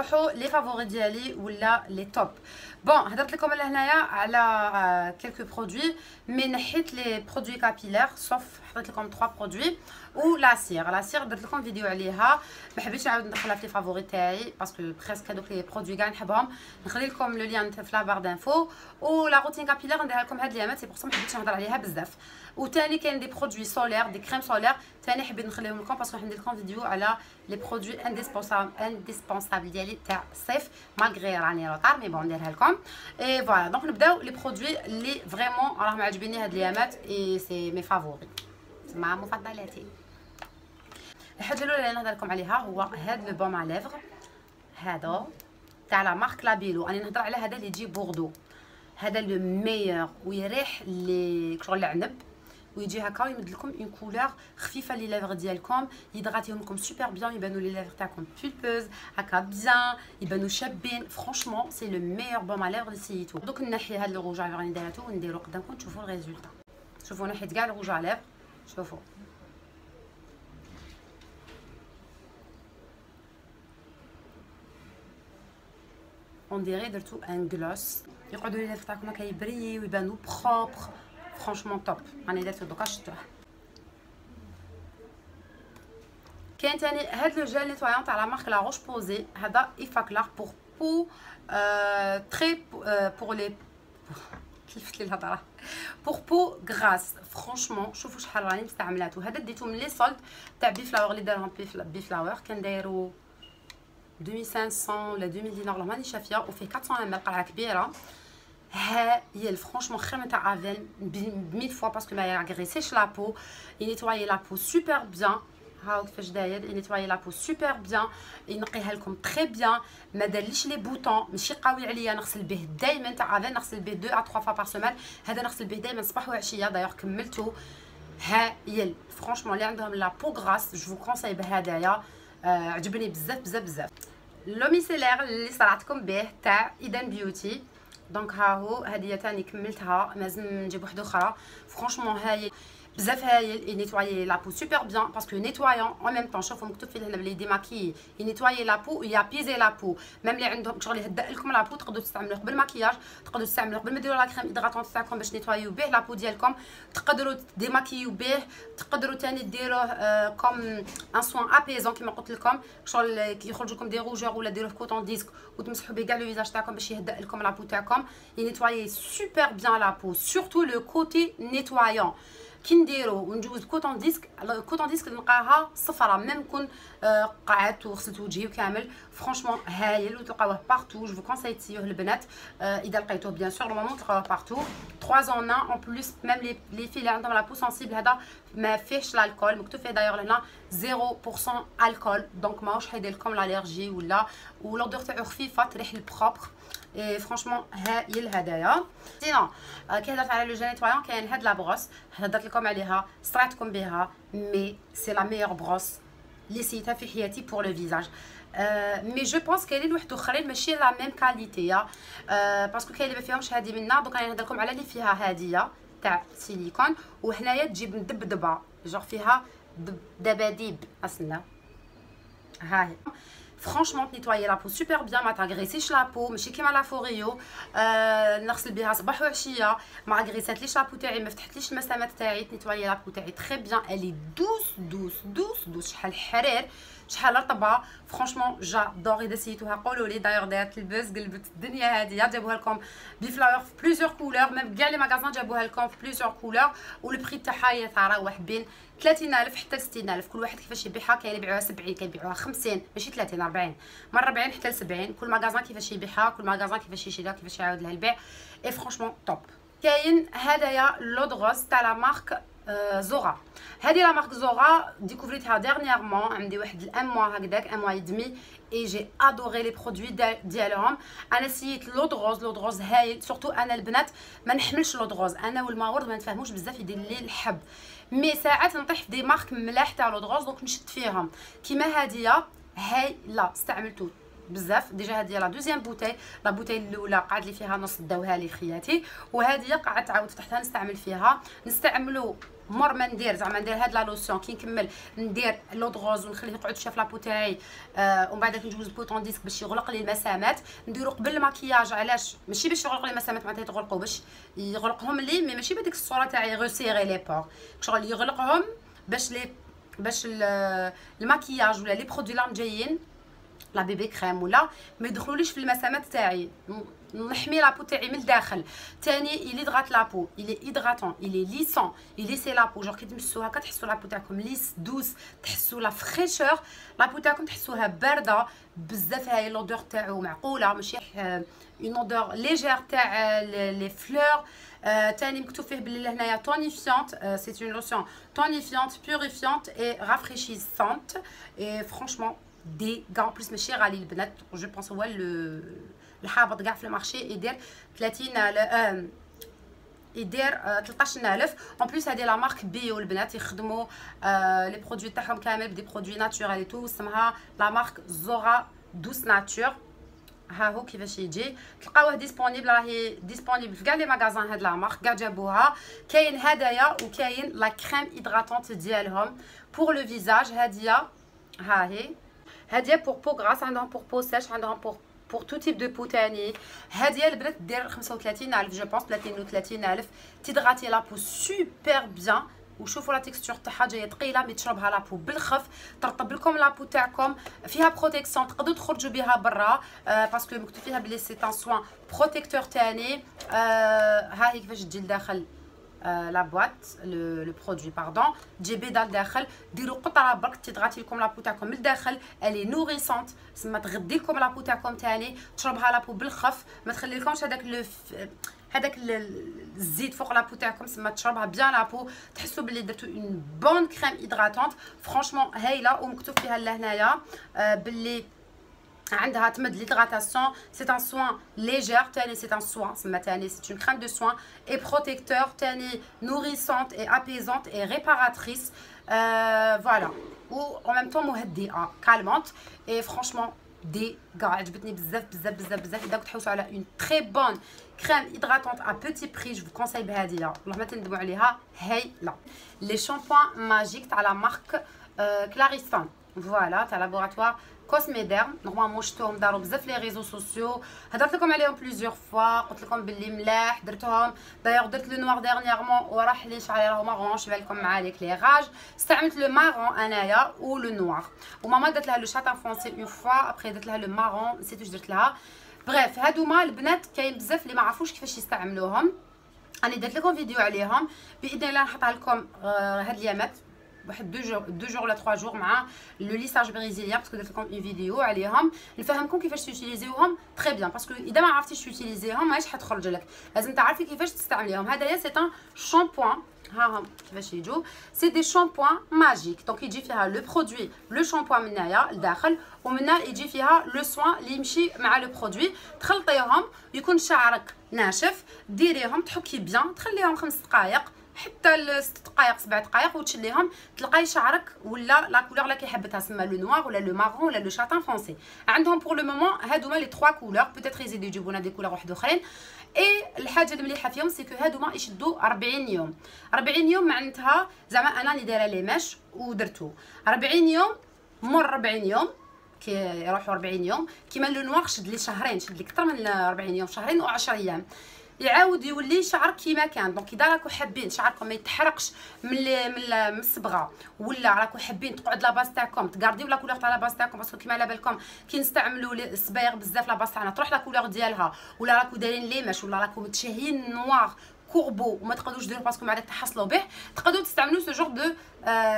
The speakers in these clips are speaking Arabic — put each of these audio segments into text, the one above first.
نروحوا لي فافوري ديالي ولا لي توب. بون هضرت لكم لهنايا على كلكو برودوي مي نحيت لي برودوي كابيلير صوف حطيت لكم 3 برودوي لاسير درت لكم فيديو عليها ما حبيتش نعاود ندخلها في لي فافوري تاعي باسكو بريسك هذوك لي برودوي كاع نحبهم. نخلي لكم لو لين في لا بار دانفو ولا روتين كابيلير نديرها لكم هاد الايامات سي بوغ سا ما حبيتش نهضر عليها بزاف. وثاني كاين دي برودوي سولير دي كريم سولير ثاني حبيت نخليهم لكم باسكو ندير لكم فيديو على لي برودوي انديسبونسابل ديالي تاع الصيف مالغري راني روطار مي بون نديرها لكم. اي فوالا دونك نبداو لي برودوي اللي فريمون راهم عاجبيني هاد الايامات اي سي مي فافوري مع مفضلاتي. الحاجه الاولى اللي نهضر لكم عليها هو هاد لو بوم ا ليفغ هذا تاع لا مارك لابيلو. انا نهضر على هذا اللي يجي بوردو هذا لو ميور ويريح لي شغل العنب ويجي هكا ويمد لكم اون كولور خفيفه لي ليفغ ديالكم يدغاتيهم لكم سوبر بيان يبانوا لي ليفغ تاعكم بولبوز هكا بيان يبانوا شابين. فرانشمون سي لو ميور بوم ا ليفغ اللي سيتو. دوك نحي هاد الروج اللي راني دايرته ونديرو قدامكم تشوفوا الريزولطا. شوفوا نحيت كاع الروج ا ليفغ شوفوا اون ديري درتو ان غلوس يقعدوا لي ليفغ تاعكم هكا يبريي ويبانوا بروبر. فرانشمون توب راني درتو دوكا شفتوه. كاين ثاني هاد لو جيل نيتوايون تاع لا مارك لا روش بوزي هذا ايفاكلار بور بو تري بور لي كيفت لي الهضره بور بو غراس. فرانشمون شوفوا شحال راني مستعملاته. هذا ديتو من لي سولد تاع بي فلاور اللي دارهم بي فلاور كان دايرو 2500 ولا 2000 دينار والله ماني شافيه وفيه 400 مل قرعه كبيره. هايل فرانشمون خير من تاع افين ب 1000 فوا باسكو ما ياغريسيش لا بو ينيتواي لا بو سوبر بيان. هاو كيفاش داير ينيتواي لا بو سوبر بيان ينقيها لكم تري بيان ما دارليش لي بوطون ماشي قوي عليا. نغسل به دائما تاع افين نغسل به 2 ا 3 فوا بار سيمين. هذا نغسل به دائما صباح وعشيه دايوغ كملته. هايل فرانشمون اللي عندهم لا بو غراس جو كونساي بهدايا عجبني بزاف بزاف بزاف. لو ميسيلير اللي صرعتكم به تاع ايدن بيوتي دونك ها هو هذه ثاني كملتها لازم نجيب وحده اخرى. فرانشمون هايل بزاف هايل ينيتواي لا بو سوبر بيان باسكو نيتوايون اون ميم طون. شوفوا مكتوب فيه هنا بلي ديماكي ينيتواي لا بو يابيزي لا بو ميم اللي عندهم شغل يهدأ لكم لا بو تقدروا تستعملوه قبل المكياج تقدروا تستعملوه قبل ما ديروا لا كريم هيدراتونت تاعكم باش نيتوايو به لا بو ديالكم تقدروا ديماكيو به تقدروا ثاني ديروه كوم ان سوان ابيزون كيما قلت لكم شغل كيخرج لكم دي روجور ولا ديروه كوطون ديسك وتمسحوا به كاع لو فيزاج تاعكم باش يهدأ لكم لا بو تاعكم. ينيتواي سوبر بيان لا بو سورتو لو كوتي نيتوايون كي نديرو ونجوز كوطون ديسك. الكوطون ديسك نلقاها صفرة ميم كون قعدت وغسلت وجهي وكامل. فرانشمون هايل وتلقاوه بارتو. جو فو كونساي تسيوه البنات اذا لقيتوه بيان سور نورمالمون تلقاوه بارتو 3 اون 1 اون بليس ميم لي في اللي عندهم لا بو سونسيبل هذا ما فيهش الكول مكتوب فيه دايوغ هنا 0% الكول دونك ماهوش حيدير لكم الالرجي ولا ولودور تاعو خفيفه تريح البروبر. اي فرانشمون هايل هدايا. سينون كي هضرت على لو جيل نيتوايون كاين هاد لا بروس هضرت لكم عليها صرعتكم بها مي سي لا ميور بروس اللي سيتها في حياتي بور لو فيزاج. مي جو بونس كاينين واحد اخرين ماشي لا ميم كاليتي باسكو كاين اللي ما فيهمش هادي منا. دونك انا نهضر لكم على اللي فيها هاديه تاع سيليكون وهنايا تجيب مدبدبه جوغ فيها دباديب اصلا هاهي. فرانشمون نيتوايي لا بو سوبر بيان ما تاغريسيش لا بو ماشي كيما لا فوريو. نغسل بها صباح وعشيه ما اغريساتليش لا بو تاعي ما فتحتليش المسامات تاعي. نيتوايي لا بو تاعي تري بيان الي دوس شحال حرير شحال رطبه. فرانشمون جادور اذا سيتوها قولوا لي. دايوغ دارت البوز قلبت الدنيا هذه جابوها لكم بي فلاور في بليزيور كولور ميم كاع لي ماغازان جابوها لكم في بليزيور كولور ولو بري تاعها تراوح بين 30000 حتى 60000 كل واحد كيفاش يبيعها. كاين اللي يبيعوها 70 كيبيعوها 50 ماشي 30 40 من 40 حتى ل 70 كل ماغازان كيفاش يبيعها كل ماغازان كيفاش يشريها كيفاش يعاود لها البيع. اي فرانشمون توب. كاين هدايا لودغوز تاع لا مارك زورا. هذه لا مارك زورا ديكوفريتها ديرنييرمون عندي واحد الان موا هكذاك ان موا دمي اي جي ادوري لي برودوي ديالهم. انا سيت لودغوز هايل سورتو انا البنات ما نحملش لودغوز انا والماورد ما نفهموش بزاف يدير لي الحب مي ساعات نطيح في دي مارك ملاح تاع لودغوز دونك نشد فيهم كيما هاديه هاي لا استعملتو بزاف. ديجا هذه لا دوزيام بوتاي، لا بوتاي الاولى قعد لي فيها نص داوها لي خياتي، وهذه قعدت عاود فتحتها نستعمل فيها. نستعملو مور ما ندير زعما ندير هاد لا لوسيون كي نكمل ندير لود غوز ونخليه يقعد شاف لابو تاعي، ومن بعد نجوز بوطون ديسك باش يغلق لي المسامات. نديرو قبل الماكياج، علاش؟ ماشي باش يغلق لي المسامات معناتها يتغلقوا، باش يغلقهم لي مي ماشي بديك الصوره تاعي غوسيغي لي بور، شغل يغلقهم باش الماكياج ولا لي برودوي اللي جايين لا بيبي كريم ولا ما يدخلوليش في المسامات تاعي، نحمي لابو تاعي من الداخل. ثاني يلي دغات لابو، يلي هيدراتون، يلي ليسون، يلي سي لابو جور كي تمسوا هكا تحسوا لابو تاعكم ليس دوس، تحسوا لا فريشور لابو تاعكم تحسوها بارده بزاف. هاي لودور تاعو معقوله، ماشي اون اودور ليجير تاع لي فلور. ثاني مكتوب فيه بلي لهنايا تونيفيونت، سي اون لوسيون تونيفيونت بيوريفيونت اي رافريشيسونت اي فرانشمون دي كاع بليس ماشي غالي البنات. جو بونس هو الحابط كاع في المارشي يدير 30 يدير 13000 اون بليس. هذه لا مارك بيو البنات يخدموا لي برودوي تاعهم كامل بدي برودوي ناتورال اي تو، اسمها لا مارك زورا دوس ناتور. ها هو كيفاش يجي، تلقاوه ديسپونيبل، راهي ديسپونيبل في كاع لي ماغازان. هاد لا مارك كاع جابوها. كاين هدايا وكاين لا كريم هيدراتونت ديالهم بور لو فيزاج. هاديه ها هي هاديه بور بو غراس، عندهم بور بو سيش، عندهم بور تو تيب دو بو تاني. هاديه البنات دير 35000 جو بونس 33000. تيدغاتي لابو سوبر بيان، وشوفوا لا تيكستور تاعها جايه ثقيله مي تشربها لابو بالخف، ترطب لكم لابو تاعكم، فيها بروتيكسيون تقدروا تخرجوا بها برا باسكو مكتوب فيها بلي سي ان سوان بروتيكتور تاني. ها هي كيفاش تجي لداخل لا بواط لو برودوي باردون، تجي بيضه لداخل. ديروا قطره برك تضغطي لكم لابو تاعكم من الداخل، الي نوريسونت سما تغدي لكم لابو تاعكم ثاني، تشربها لابو بالخف، ما تخلي لكمش هذاك الزيت فوق لابو تاعكم، سما تشربها بيان لابو، تحسوا بلي درتو اون بون كريم هيدراتونت فرانشمون هايله. ومكتوب فيها لهنايا بلي عندها تمد ليدغاتاسيون، سي ان سوان ليجير تاني، سي ان سوان سما تاني سي اون كريم دو سوان اي بروتيكتور تاني نوريسونت اي ابيزونت اي ريباراتريس فوالا، و اون ميم طون مهدئه كالمونت اي فرانشمون دي كاع عجبتني بزاف بزاف بزاف بزاف. اذا كنت تحوسوا على اون تري بون كريم هيدراتونت ا بوتي بري جو كونساي بهاديه والله ما تندموا عليها. هايله لي شامبوان ماجيك تاع لا مارك كلاريسون فوالا تاع لابوراتوار كوسميديرم. نورمالمون شفتوهم داروا بزاف لي ريزو سوسيو، هضرت لكم عليهم بليزيور فوا، قلت لكم باللي ملاح درتهم. دايوغ درت لو نوار ديرنييرمون وراح لي شعري راهو مارون، شبالكم مع لي كليراج. استعملت لو مارون انايا و لو نوار، وماما درت لها لو شاتان فرونسي اون فوا، ابخي درت لها لو مارون نسيت واش درت لها. بغيف هادوما البنات كاين بزاف اللي ما عرفوش كيفاش يستعملوهم، انا درت لكم فيديو عليهم باذن الله نحطها لكم هاد اليامات واحد دو جور ولا 3 جور مع لو ليساج بريزيليان، باسكو درت لكم اون فيديو عليهم نفهمكم كيفاش تيوتيليزيوهم تري بيان، باسكو اذا ما عرفتيش تيوتيليزيهم ماهيش حتخرج لك، لازم تعرفي كيفاش تستعمليهم. هدايا سي ان شامبوان، ها هم كيفاش يجوا، سي دي شامبوان ماجيك. دونك يجي فيها لو برودوي لو شامبوان من هنايا لداخل، ومن هنا يجي فيها لو سوان اللي يمشي مع لو برودوي. تخلطيهم يكون شعرك ناشف، ديريهم تحكي بيان، تخليهم 5 دقائق حتى 6 دقائق 7 دقائق وتشليهم، تلقاي شعرك ولا لا كولور اللي كيحبتها، سما لو نوار ولا لو مارون ولا لو شاتان فرونسي. عندهم بور لو مومون هادوما لي 3 كولور، بوتيتر يزيدوا يجيبوا لنا دي كولور واحد اخرين. اي الحاجه المليحه فيهم سي كو هادوما يشدوا 40 يوم. 40 يوم معناتها زعما انا اللي دايره لي ماش ودرتو 40 يوم، مور 40 يوم كي يروحوا 40 يوم. كيما لو نوار شد لي شهرين، شد لي اكثر من 40 يوم، شهرين و10 ايام يعاود يولي شعرك كيما كان. دونك اذا راكو حابين شعركم ما يتحرقش من الصبغه، ولا راكو حابين تقعد لاباس تاعكم تغارديو لا كولور تاع لاباس تاعكم، باسكو كيما على بالكم كي نستعملوا الصبايغ بزاف لاباس تاعنا تروح لا كولور ديالها، ولا راكو دايرين ليماش، ولا راكو متشهيين نوار كوربو وما تقدروش ديروا باسكو ما عاد تحصلوا به، تقدروا تستعملوا سو جور دو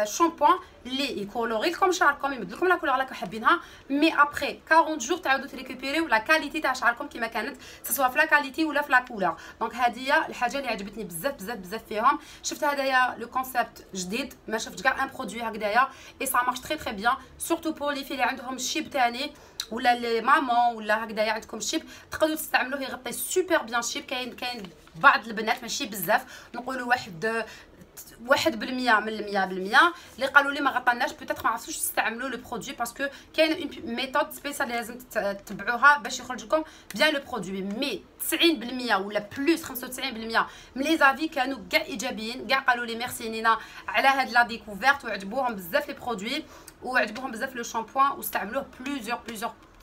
شامبوان اللي يكولوري لكم شعركم، يمد لكم لا كولور اللي حابينها، مي ابري 40 جور تعاودوا تريكوبيريو لا كاليتي تاع شعركم كيما كانت، سواء في لا كاليتي ولا في لا كولور. دونك هذه الحاجه اللي عجبتني بزاف بزاف بزاف فيهم. شفت هدايا لو كونسيبت جديد، ما شفت كاع ان برودوي هكذايا اي سا مارش تري تري بيان، سورتو بور لي في اللي عندهم الشيب تاني ولا لي مامون ولا هكذايا عندكم شيب تقدروا تستعملوه، يغطي سوبر بيان شيب. كاين بعض البنات ماشي بزاف، نقولوا واحد 1% من 100% اللي قالوا لي ما غطاناش بوتيتر ما عرفتوش تستعملوا لو برودوي باسكو كاينه اون ميثود سبيسيال اللي لازم تتبعوها باش يخرج لكم بيان لو برودوي. مي 90% ولا بلوس 95% من لي زافي كانوا كاع ايجابيين، كاع قالوا لي ميرسي نينا على هاد لا ديكوفيرت وعجبوهم بزاف لي برودوي وعجبوهم بزاف لو شامبوان واستعملوه بليزيور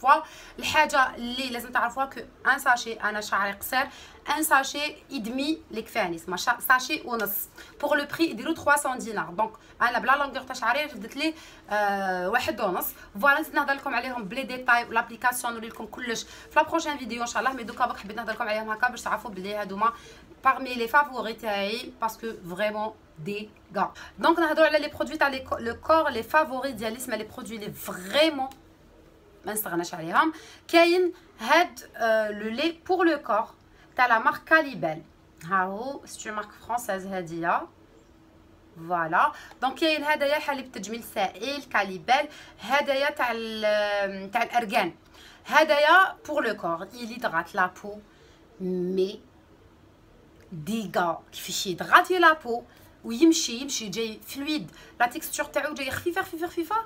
فوا. الحاجه اللي لازم تعرفوها كو ان ساشي، انا شعري قصير، ان ساشي ادمي اللي كفاني سما ساشي ونص بوغ لو بري يديروا 300 دينار. دونك انا بلا لونغور تاع شعري ردت لي واحد ونص. فوالا نزيد نهضر لكم عليهم بلي ديتاي والابليكاسيون نوري لكم كلش في لا بروشين فيديو ان شاء الله. مي دوكا برك حبيت نهضر لكم عليهم هكا باش تعرفوا بلي هادوما parmi les favoris تاعي باسكو فريمون دي غا. دونك نهضروا على لي برودوي تاع لو كور لي فافوري ديالي سما لي برودوي لي فريمون ما نستغناش عليهم. كاين هاد لو لي بور لو كور تاع لا مارك كاليبال، ها هو سي مارك فرونسيز هاديه فوالا. دونك كاين هدايا حليب تجميل سائل كاليبال، هدايا تاع الارغان، هدايا بور لو كور يليدغات لا بو مي ديغا كيفاش يدغاتي لا بو ويمشي جاي فلويد، لا تيكستور تاعو جاي خفيفه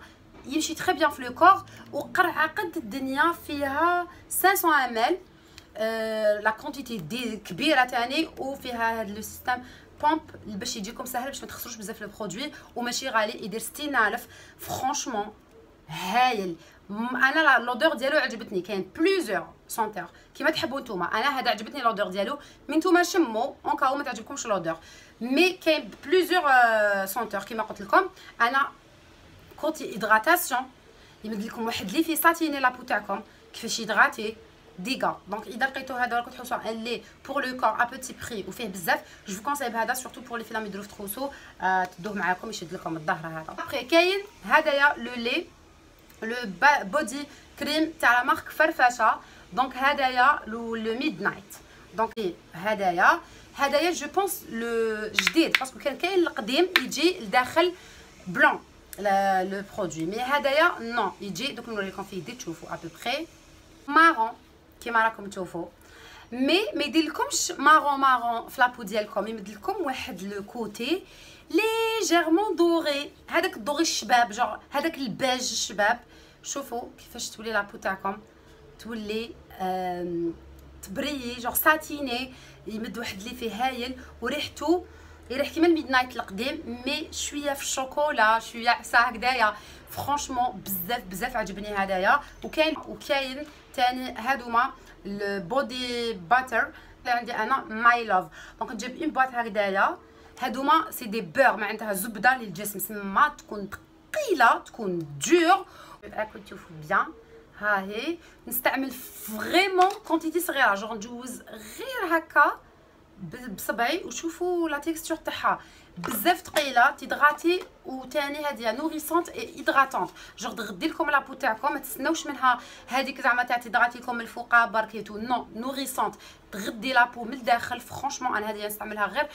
يمشي تري بيان في لو كور. وقرعه قد الدنيا فيها 500 ml لا كونتيتي دي كبيره تاني، وفيها هاد لو سيستم بومب باش يجيكم سهل باش ما تخسروش بزاف لو برودوي وماشي غالي، يدير 60000 فرانشمون هايل. انا لودور ديالو عجبتني، كاين بليزيور سونتور كيما تحبوا نتوما. انا هذا عجبتني لودور ديالو، من نتوما شموا اون كاو ما تعجبكمش لودور، مي كاين بليزيور سونتور كيما قلت لكم. انا كوتي هيدراتاسيون يمد لكم واحد لي في ساتيني لابو تاعكم كيفاش يدغاتي ديغا. دونك اذا لقيتو هذا راكم تحوسوا ان لي بور لو كور ا بوتي بري وفيه بزاف، جو فو كونساي بهذا سورتو بور لي فيلام يديروا في تروسو تدوه معاكم يشد لكم الظهر. هذا ابري كاين هدايا لو لي لو بودي كريم تاع لا مارك فرفشه. دونك هدايا لو ميد نايت. دونك هدايا جو بونس لو جديد باسكو كاين القديم يجي لداخل بلون لو برودوي، مي هدايا نو يجي دوك نوري لكم فيه يدي تشوفوا ا بوبري مارون كيما راكم تشوفوا، مي ما يديرلكمش مارون في لابو ديالكم، يمد لكم واحد لو كوتي ليجيرمون دوري، هذاك الدوري الشباب جور هذاك الباج الشباب. شوفوا كيفاش تولي لابو تاعكم تولي تبريي جور ساتيني، يمد واحد لي فيه هايل وريحته يريح كيما الميد نايت القديم مي شويه في الشوكولا شويه عسى هكذايا. فرانشمون بزاف عجبني هدايا. وكاين ثاني هادوما البودي باتر اللي عندي انا ماي لاف. دونك نجيب اون بواط هكذايا، هادوما سي دي بور معناتها زبده للجسم سما تكون ثقيله تكون دور راكم تشوفوا بيان. ها هي نستعمل فريمون كونتيتي صغيره جور ندوز غير هكا بصبعي وشوفوا لا تيكستور تاعها بزاف ثقيله تيدغاتي، وثاني هاديه نوريسونت اي هيدراتونت جوغ تغدي لكم لابو تاعكم. ما تستناوش منها هذيك زعما تاع تيدغاتي لكم الفوق بركيتو، نو نوريسونت تغدي لابو من الداخل. فرانشمون انا هذه نستعملها غير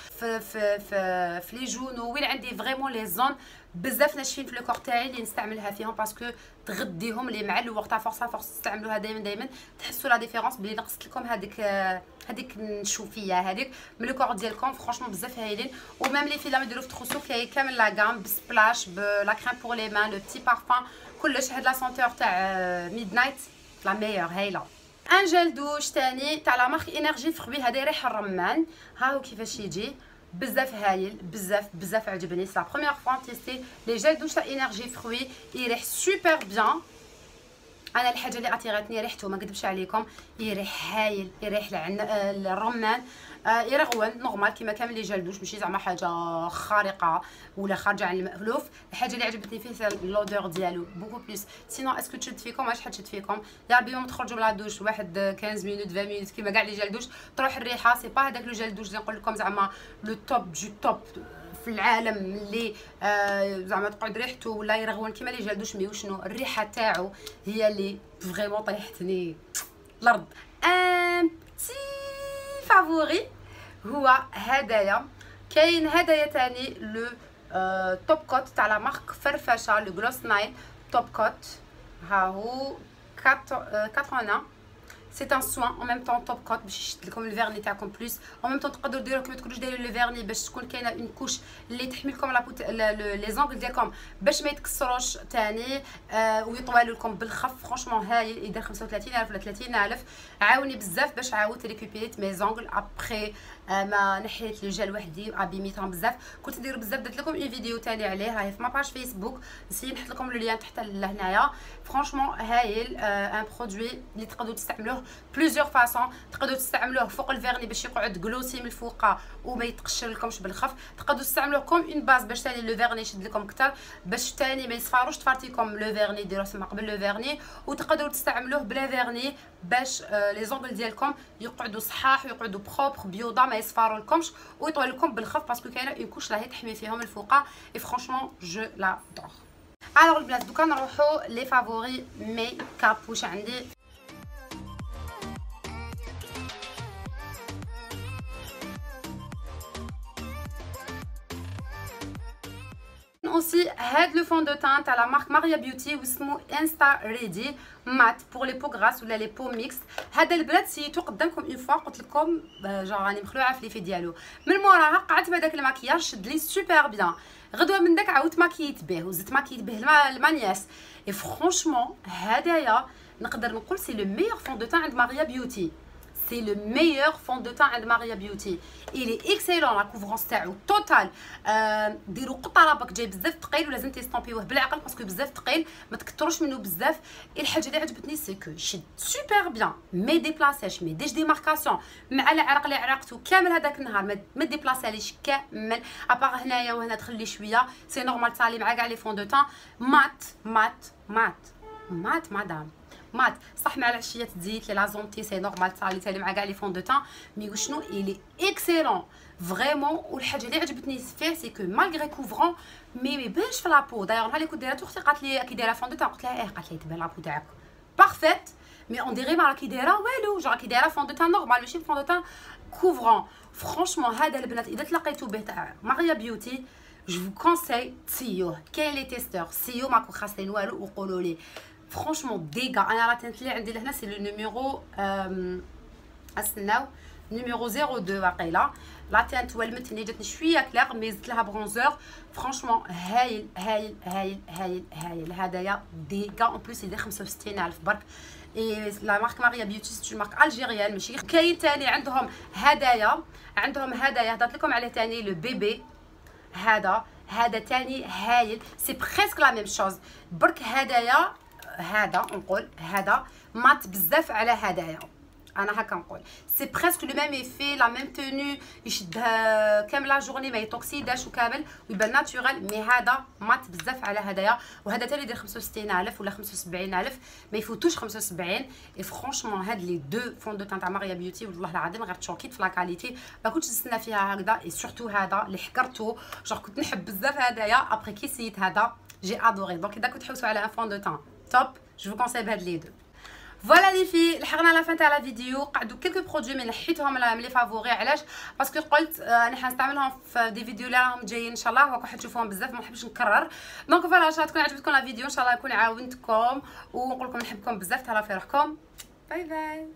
في لي جونو وين عندي فريمون لي زون بزاف ناشفين في لو كور تاعي اللي نستعملها فيهم باسكو تغديهم لي مع الوقت فورس تستعملوها دائما تحسوا لا ديفيرونس بلي نقصت لكم هذيك النشوفيه هذيك من لو كور ديالكم. فرانشمون بزاف هايلين. وميم لي فيلام يديروا في تروسو كاين كامل لا غام بسبلاش بلا كريم بور لي مان لو بتي بارفان كلش. هاد لا سونتور تاع ميد نايت لا ميور هايله. ان جيل دوش ثاني تاع لا مارك انرجي فروي، هذا يريح الرمان. ها هو كيفاش يجي بزاف هايل بزاف عجبني. سي لا بروميير فوا نتيستي لي جيل دوش تاع انرجي فروي، يريح سوبر بيان. انا الحاجه اللي اثيرتني ريحته ما نكذبش عليكم، يريح هايل، يريح الرمان، يرغون نورمال كيما كامل لي جيل دوش ماشي زعما حاجه خارقه ولا خارجه عن المألوف. الحاجه اللي عجبتني فيه سي لودور ديالو بوكو بليس. سينو اسكو تشد فيكم واش حتشد فيكم يا ربي يوم تخرجوا بلا دوش واحد 15 مينوت 20 مينوت كيما كاع لي جيل دوش تروح الريحه. سي با هذاك لو جيل دوش اللي نقول لكم زعما لو توب جو توب في العالم اللي زعما تقعد ريحته ولا يرغون كيما لي جيل دوش، مي وشنو الريحه تاعو هي اللي فريمون طيحتني الارض. ان بتي فافوري هو هدايا. كاين هدايا تاني لو توب كوت تاع لا مارك فرفشه لو غلوس نايل توب كوت. ها هو 80 سي ان سوان اون ميم طون توب كوت باش يشد لكم الفيرني تاعكم بلوس، اون ميم طون تقدروا ديروه كي ما تكونوش دايرين لو فيرني باش تكون كاينه اون كوش اللي تحمي لكم لي زونغل ديالكم باش ما يتكسروش ثاني ويطوالوا لكم بالخف. فرانشمون هايل، يدير 35000 ولا 30000. عاوني بزاف باش عاودت ريكوبيريت مي زونغل ابخي ما نحيت لو جل وحدي ابيميتهم بزاف. كنت ندير بزاف، درت لكم اون فيديو ثاني عليه راهي في ما باج فيسبوك، نسيت نحط لكم لو لين تحت لهنايا. فرانشمون هايل ان برودوي اللي تقدروا تستعملوه بليزيور فاصون. تقدروا تستعملوه فوق الفيرني باش يقعد جلوسي من الفوق وما يتقشر لكمش بالخف. تقدروا تستعملوه كوم اون باز باش ثاني لو فيرني يشد لكم اكثر، باش ثاني ما يصفاروش تفارتيكم لو فيرني ديروه تما قبل لو فيرني. وتقدروا تستعملوه بلا فيرني باش لي زونغل ديالكم يقعدوا صحاح ويقعدوا بروبر بيوضا، ما يصفاروا لكمش ويطول لكم بالخف باسكو كاينه اون كوش راهي تحمي فيهم الفوقه. اي فرانشمون جو لا دور. الوغ البنات دوكا نروحو لي فافوري ميك اب. واش عندي؟ aussi هاد لو فون دو تان تاع لا مارك ماريا بيوتي واسمو انستا ريدي مات بور لي بو غراس ولا لي بو ميكس. هذا البنات سيتو قدامكم اون فوا، قلت لكم جا راني مخلوعه في ليفي ديالو. من موراها قعدت بهذاك الماكياج شد لي سوبر بيان. غدوه من داك عاودت ماكيت به وزدت ماكيت به المانياس. اي فرانشمون هدايا نقدر نقول سي لو ميور فون دو تان عند ماريا بيوتي. C'est le meilleur fond de teint de Maria Beauty. Il est excellent, la couvrance تاعو توتال. ديروا قطره باك جاي بزاف ثقيل ولازم تيستامبيوه بالعقل باسكو بزاف ثقيل، ما تكثروش منه بزاف. الحاجه اللي عجبتني سي كو يشد سوبر بيان، ما ديبلاساش، ما يديرش ديماركاسيون مع العرق اللي عرقته كامل هذاك النهار، ما ديبلاساليش كامل. ابار هنايا وهنا تخلي شويه سي نورمال تالي مع كاع لي فون دو تان. مات مات مات مات مدام مات صح، مع العشيه تزيد لي لازونتي سي نورمال تالي مع كاع لي فون دو تان. مي وشنو الي اكسيلون فريمون. والحاجه اللي عجبتني فيه سي كو مالغري كوفرون مي يبانش في لابو. دايوغ نهار اللي كنت دايره اختي قالت لي كي دايره فون دو تان، قلت لها قالت لي تبان لابو تاعك بارفيت مي اون ديري ما راكي دايره والو، جو راكي دايره فون دو تان نورمال ماشي فون دو تان كوفرون. فرانشمون هذا البنات اذا تلاقيتو به تاع ماريا بيوتي جو فو كونساي تسيوه. كاين لي تيستور سيو ماكو خاصين والو وقولوا لي فرانشمون ديغا. انا راه تنتلي عندي لهنا سي لو نيميرو استناو نيميرو 02 واقيلا. لا تانت ولمتني جاتني شويه كلاغ مي زدت لها برونزور. فرانشمون هايل هايل هايل هايل هايل. هدايا ديغا اون بليس يدير 65000 برك. اي لا مارك ماريا بيوتي سي مارك الجيريان ماشي. كاين تاني عندهم هدايا، هدرت لكم عليه تاني لو بيبي. هذا تاني هايل، سي بريسك لا ميم شوز برك. هدايا هذا نقول هذا مات بزاف على هدايا، انا هكا نقول سي بريسك لو ميم ايفي لا ميم توني، يشدها كامل لا جورني ما يتوكسيداش وكامل ويبان ناتورال. مي هذا مات بزاف على هدايا. وهذا تاني يدير 65000 ولا 75000 ما يفوتوش 75. اي فرانشمون هاد لي دو فون دو تان تاع ماريا بيوتي والله العظيم غير تشوكيت في لا كاليتي، ما كنتش نستنى فيها هكذا. اي سورتو هذا اللي حكرته جوغ كنت نحب بزاف هدايا. ابري كي سيت هذا جي ادوري. دونك اذا كنت تحوسوا على ان فون دو تان توب جو فو كونساي بهاد لي دو. فوالا لي في لحقنا لا فان تاع لا فيديو. قعدوا كلكو برودوي من نحيتهم لي فافوري. علاش؟ باسكو قلت انا حنستعملهم في دي فيديو اللي راهم جايين ان شاء الله وراكم حتشوفوهم بزاف، ما نحبش نكرر. دونك فوالا ان شاء الله تكون عجبتكم لا فيديو، ان شاء الله نكون عاونتكم ونقول لكم نحبكم بزاف. تهلاو في روحكم، باي باي.